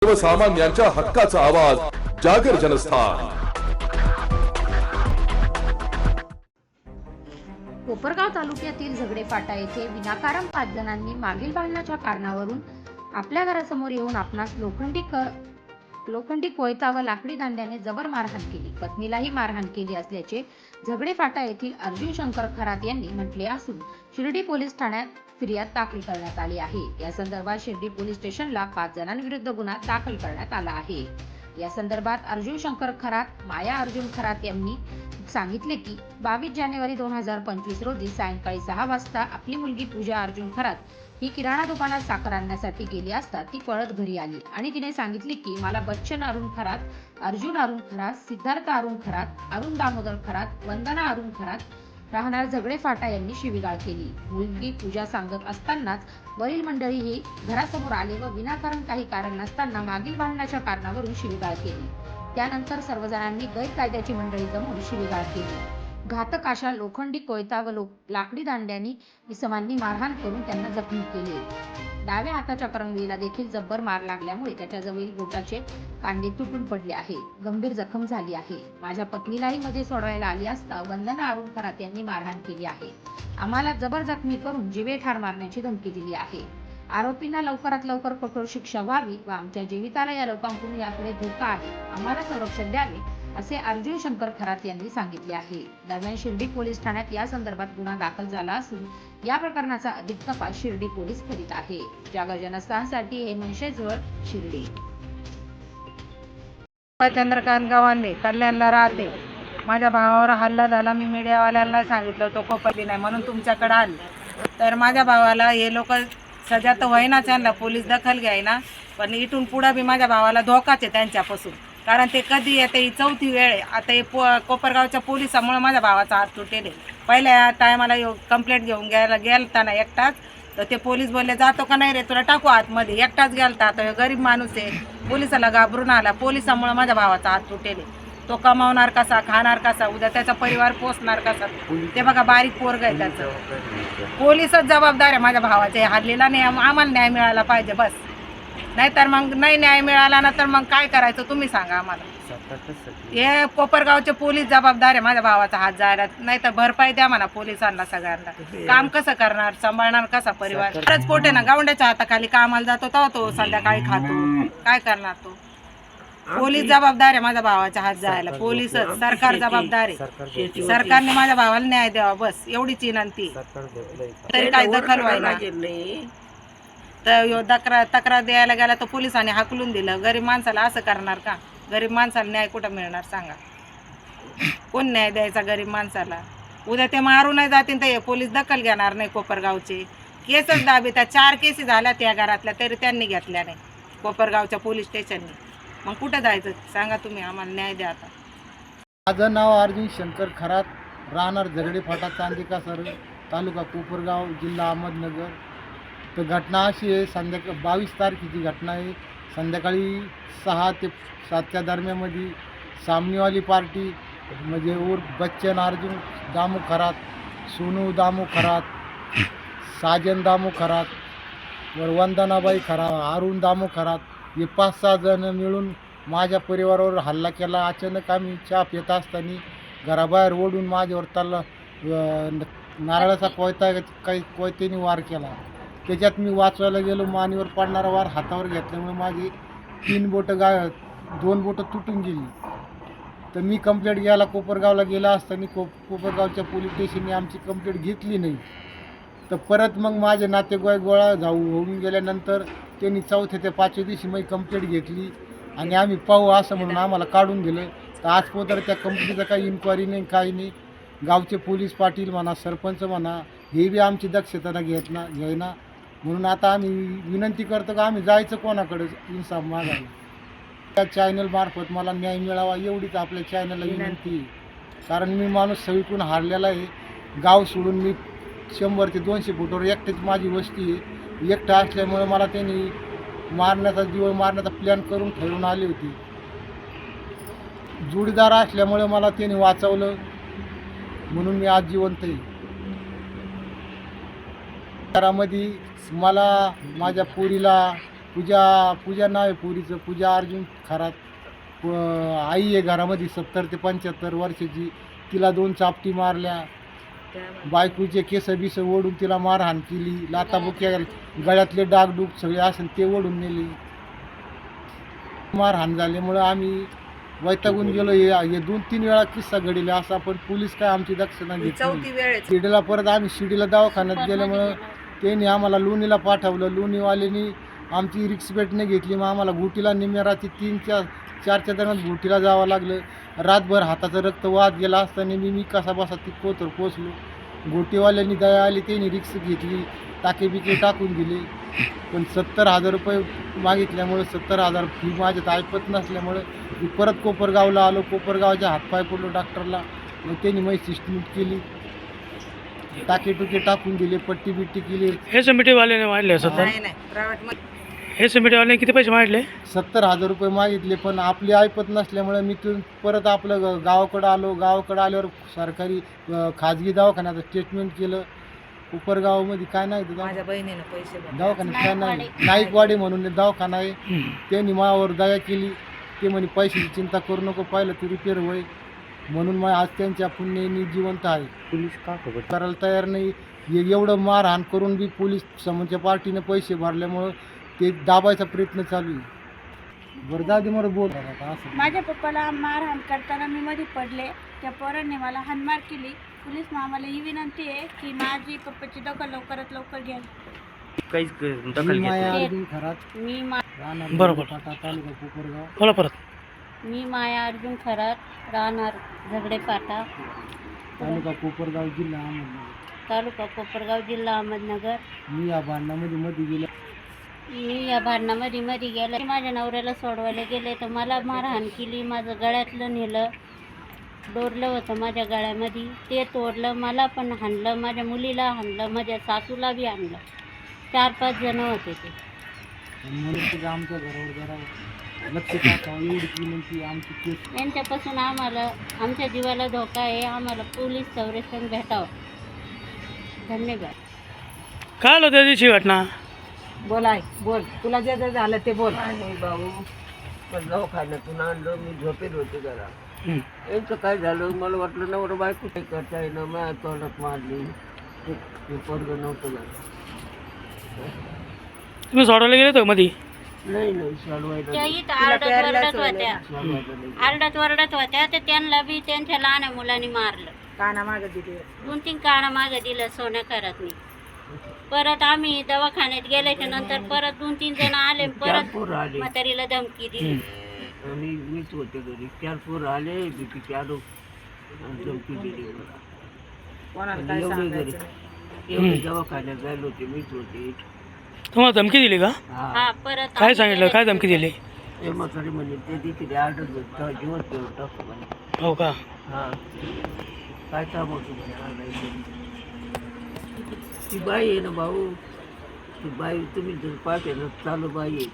सर्वसामान्यांच्या हक्काचा आवाज जागर जनस्थान। कोपरगाव तालुक्यातील झगडे फाटा येथे विनाकारण 5 जणांनी मागील भांडणाच्या कारणावरून आपल्या घरासमोर येऊन आपणास लोखंडी कोयता व लाकडी दांड्याने जबर मारहाण केली। पत्नीलाही मारहाण केली असल्याचे झगडे फाटा येथील अर्जुन शंकर खरात यांनी म्हटले असून शिर्डी पोलीस ठाण्यात फिर्याद दाखल करण्यात आली आहे। या संदर्भात शिर्डी पोलीस स्टेशनला 5 जणांविरुद्ध गुन्हा दाखल करण्यात आला आहे। या संदर्भात अर्जुन शंकर खरात, माया अर्जुन खरात यांनी सांगितले की 22 जानेवारी 2025 रोजी सायंकाळी 6 वाजता आपली मुलगी पूजा अर्जुन खरात ही किराणा दुकानात साखर आणण्यासाठी गेली असता ती पळत घरी आली आणि तिने सांगितले की मला बच्चन अरुण खरात, अर्जुन अरुण खरात, सिद्धार्थ अरुण खरात, अरुण दामोदर खरात, वंदना अरुण खरात राहणार झगडे फाटा यांनी शिवीगाळ केली। मुलगी पूजा सांगत असतानाच वरील मंडळी ही घरासमोर आले व विनाकारण काही कारण नसताना मागील भांडणाच्या कारणावरून शिवीगाळ केली। त्यानंतर सर्वजणांनी गैरकायद्याची मंडळी जमून शिवीगाळ केली। घातक अशा लोखंडी कोयता व लाकडी दांड्यांनी इसमांनी मारहाण करून त्यांना जखमी केले। डाव्या हाताच्या करंगळीला देखील जब्बर मार लागल्यामुळे त्याच्या जवळील बोटाचे कांडे तुटून पडले आहे। गंभीर जखम झाली आहे। माझ्या पत्नीलाही मध्ये सोडवायला आली असता वंदना अरुण खरात यांनी मारहाण केली आहे। आम्हाला जबर जखमी करून जीवे ठार मारण्याची धमकी दिली आहे। आरोपींना लवकरात लवकर कठोर शिक्षा व्हावी व आमच्या जीविताला या लोकांकडून यापुढे धोका आहे, आम्हाला संरक्षण द्यावे असे अर्जुन शंकर खरात यांनी सांगितले आहे। दरम्यान शिर्डी पोलीस ठाण्यात या संदर्भात गुन्हा दाखल झाला असून या प्रकरणाचा अधिक तपास शिर्डी पोलीस करीत आहे। जागर जनस्थानसाठी हेमंत शेजवळ, शिर्डी। चंद्रकांत गव्हाणे, कल्याणला राहते। माझ्या भावावर हल्ला झाला, मी मीडियावाल्यांना सांगितलं तो कोपरली नाही म्हणून तुमच्याकडे आले। तर माझ्या भावाला हे लोक सजा तर होईनाच, यांना पोलीस दखल घ्यायना, पण इथून पुढे बी माझ्या भावाला धोकाच आहे त्यांच्यापासून, कारण ते कधी येते ही 4थी वेळ आहे। आता हे कोपरगावच्या पोलिसामुळे माझ्या भावाचा हात तुटेल। पहिल्या टायमाला कंप्लेंट घेऊन गेलताना एकटाच, तर ते पोलीस बोलले जातो का नाही रे तुला टाकू आतमध्ये, एकटाच गेलता। आता गरीब माणूस आहे, पोलिसाला घाबरून आला, पोलिसामुळे माझ्या भावाचा हात तुटेल। तो कमावणार कसा, खाणार कसा, उद्या त्याचा परिवार पोसणार कसा, ते बघा बारीक पोरग आहे त्याचं। पोलीसच जबाबदार आहे माझ्या भावाच्या हल्लीला, नाही आम्हाला न्याय मिळाला पाहिजे बस, नाहीतर मग नाही न्याय मिळाला ना तर मग काय करायचं तुम्ही सांगा आम्हाला। हे कोपरगावचे पोलीस जबाबदार आहे माझ्या भावाचा हात जायला, नाही तर भरपाई द्या म्हणा पोलिसांना सगळ्यांना। काम कसं करणार, सांभाळणार कसा परिवार, खरंच पोटे ना गावंड्याच्या हाताखाली कामाला जातो तेव्हा तो संध्याकाळी खातो, काय करणार तो। पोलीस जबाबदार आहे माझ्या भावाच्या हात जायला, पोलीसच, सरकार जबाबदार आहे। सरकारने माझ्या भावाला न्याय द्यावा बस एवढीच विनंती, तरी काय दखल व्हायला तर तक्रार द्यायला गेला तर पोलिसांनी हाकलून दिलं। गरीब माणसाला असं करणार का, गरीब माणसाला न्याय कुठं मिळणार सांगा, कोण न्याय द्यायचा गरीब माणसाला। उद्या ते मारू नाही जातील तर पोलीस दखल घेणार नाही कोपरगावचे, केसच दाबी त्या 4 केसी झाल्या त्या घरातल्या तरी त्यांनी घेतल्या नाही कोपरगावच्या पोलीस स्टेशननी, मग कुठं जायचं सांगा तुम्ही, आम्हाला न्याय द्या आता। माझं नाव अर्जुन शंकर खरात, राहणार झगडे फाटा, चांदिका सर, तालुका कोपरगाव, जिल्हा अहमदनगर। तर घटना अशी आहे, 22 तारखेची घटना आहे। संध्याकाळी 6 ते 7च्या दरम्यानमध्ये सामनीवाली पार्टी म्हणजे उर्फ बच्चन अर्जुन दामू खरात, सोनू दामू खरात, साजन दामू खरात, वंदनाबाई खरात, अरुण दामू खरात, हे 5-6 जण मिळून माझ्या परिवारावर हल्ला केला। अचानक आम्ही चहा पित असताना घराबाहेर ओढून माझ्यावर नारळाचा कोयत्याने वार केला। त्याच्यात मी वाचवायला गेलो, मानेवर पडणारा वार हातावर घेतल्यामुळे माझी 2 बोटं तुटून गेली। तर मी कंप्लेंट घ्यायला कोपरगावला गेला असताना कोपरगावच्या पोलीस स्टेशनने आमची कंप्लेंट घेतली नाही। तर परत मग माझे नातेवाईक गोळा होऊन गेल्यानंतर त्यांनी 4थ्या ते 5व्या दिवशी मी कंप्लेंट घेतली आणि आम्ही पाहू असं म्हणून आम्हाला काढून दिलं। तर आज पोतर त्या कंपनीचं काही इन्क्वायरी नाही, काही नाही। गावचे पोलीस पाटील म्हणा, सरपंच म्हणा, हे बी आमची दक्षता घ्यायना, म्हणून आता आम्ही विनंती करतो का आम्ही जायचं कोणाकडे इन्साफ मागायला। त्या चॅनलमार्फत मला न्याय मिळावा एवढीच आपल्या चॅनलला विनंती आहे, कारण मी माणूस सगळीकडून हारलेला आहे। गाव सोडून मी 100 ते 200 फुटावर एकटीच माझी वस्ती आहे। एकटा असल्यामुळे मला त्यांनी जीव मारण्याचा प्लॅन करून ठरवून आली होती। जोडीदार असल्यामुळे मला त्यांनी वाचवलं म्हणून मी आज जिवंत आहे। घरामध्ये मला, माझ्या पोरीला, पूजा नाव आहे पुरीचं, पूजा अर्जुन खरात. आई आहे घरामध्ये 70 ते 75 वर्षाची, तिला 2 चापटी मारल्या. बायकोचे केस बिस ओढून तिला मारहाण केली, लाताबुक्या, गळ्यातले डागडूग सगळे असेल ते ओढून नेले. मारहाण झाल्यामुळं आम्ही वैतागून गेलो. हे 2-3 वेळा किस्सा घडले असा, पण पोलीस काय आमची दक्षता घेतली. चौथी वेळ आहे. शिर्डीला परत आम्ही शिर्डीला दवाखान्यात गेल्यामुळं त्यांनी आम्हाला लोणीला पाठवलं. लोणीवाल्यांनी आमची रिक्स पेटने घेतली. मग आम्हाला घोटीला निम्या रात्री 3-4च्या दरम्यान घोटीला जावं लागलं. रातभर हाताचं रक्त वाहत गेला असताना मी कसा बसा तिथं पोचलो. घोटीवाल्यांनी दया आली, त्यांनी रिक्स घेतली, टाके बिके टाकून दिले. पण 70,000 रुपये मागितल्यामुळे 70,000 फी माझ्यात ऐपत नसल्यामुळं मी परत कोपरगावला आलो. कोपरगावच्या हातपाय पडलो डॉक्टरला. मग त्यांनी माझी सिस्टमेंट केली, टाके टुके टाकून दिले, पट्टी बिट्टी केली. हे समितीवाल्याने मारले नाही प्रायव्हेट मध्ये हे समितीवाल्याने किती पैसे मारले? 70,000 रुपये मागितले. पण आपली ऐपत नसल्यामुळे मी परत आपलं गावाकडं आलो. गावाकडं आल्यावर सरकारी खाजगी दवाखान्यात स्टेटमेंट केलं. कोपरगावमध्ये काय नाही ते माझ्या बहिणीने पैसे भरले. दवाखान्यात काय नाही, नाईकवाडी म्हणून दवाखाना आहे. त्यांनी माझ्यावर दया केली. ते म्हणे पैशाची चिंता करू नको, पाहिलं तू रिपेअर होय. म्हणून मग आज त्यांच्या पुण्याने जिवंत आहे. पोलीस का करायला तयार नाही. एवढं मारहाण करून बी पोलीस समोरच्या पार्टीने पैसे भरल्यामुळं ते दाबायचा प्रयत्न चालू आहे. बरं दादी मला बोल. माझ्या पप्पाला मारहाण करताना मी मध्ये पडले. त्या पोरांनी मला हाणमार केली. पोलीस मामाला ही विनंती आहे की माझी पप्पाची दखल लवकरात लवकर घ्या. बरोबर. तालुका कोपरगाव. बोला परत. मी माया अर्जुन खरात, राहणार झगडे फाटा, तालुका कोपरगाव, जिल्हा अहमदनगर. तालुका कोपरगाव, जिल्हा अहमदनगर. मी या भांडणामध्ये मध्ये गेला. मी या भांडणामध्ये गेले. माझ्या नवऱ्याला सोडवायला गेले तर मला मारहाण केली. माझं गळ्यातलं नेलं, डोरलं होतं माझ्या गळ्यामध्ये, ते तोडलं. मला पण हाणलं, माझ्या मुलीला हाणलं, माझ्या सासूला बी हाणलं. 4-5 जण होते ते. म्हणून आमच्या घरावर जरा लक्ष टाकावं एवढी विनंती आमची केस. यांच्यापासून आम्हाला आमच्या जीवाला धोका आहे. आम्हाला पोलीस संरक्षण भेटावं. धन्यवाद. काय आलं त्या दिवशी घटना? बोल तुला जे जे झालं ते बोल. आणि भाऊ दवाखान्यातून आणलं, मी झोपेत होते जरा. यांचं काय झालं, मला वाटलं नवरा बायको काही करता येईना, माझ्या तोंडात मारली. ते पोरग नव्हतं झालं. तुम्ही सोडवायला गेले होते मध्ये? नाही सोडवायला त्या इथं आरडत वरडत होत्या तर त्यांना बी त्यांच्या लहान मुलांनी मारलं. काना मागे दिली. 2-3 काना मागं दिलं सोन्या करत नाही. परत आम्ही दवाखान्यात गेल्याच्या नंतर परत 2-3 जण आले. परत पोरं आले म्हातारीला धमकी दिली. आणि मीच होते घरी. 4 पोरं आले, बीपीचे आलो, धमकी दिली मला. कोणाला काय एवढे घरी सांगायचं? एवढे दवाखान्यात जायला होते, मीच होते. तुम्हाला धमकी दिली का? हा परत काय आम्ही सांगितलं? गेले. काय धमकी दिली? हे म्हातारी म्हणे ते तिथे आर्डर घेतो, जीवच घेऊन टाकतो म्हणे. हो का? हां काय काम होतं म्हणे. ती बाई आहे ना भाऊ, ती बाई तुम्ही जर पाहते ना, चालू बाई आहे.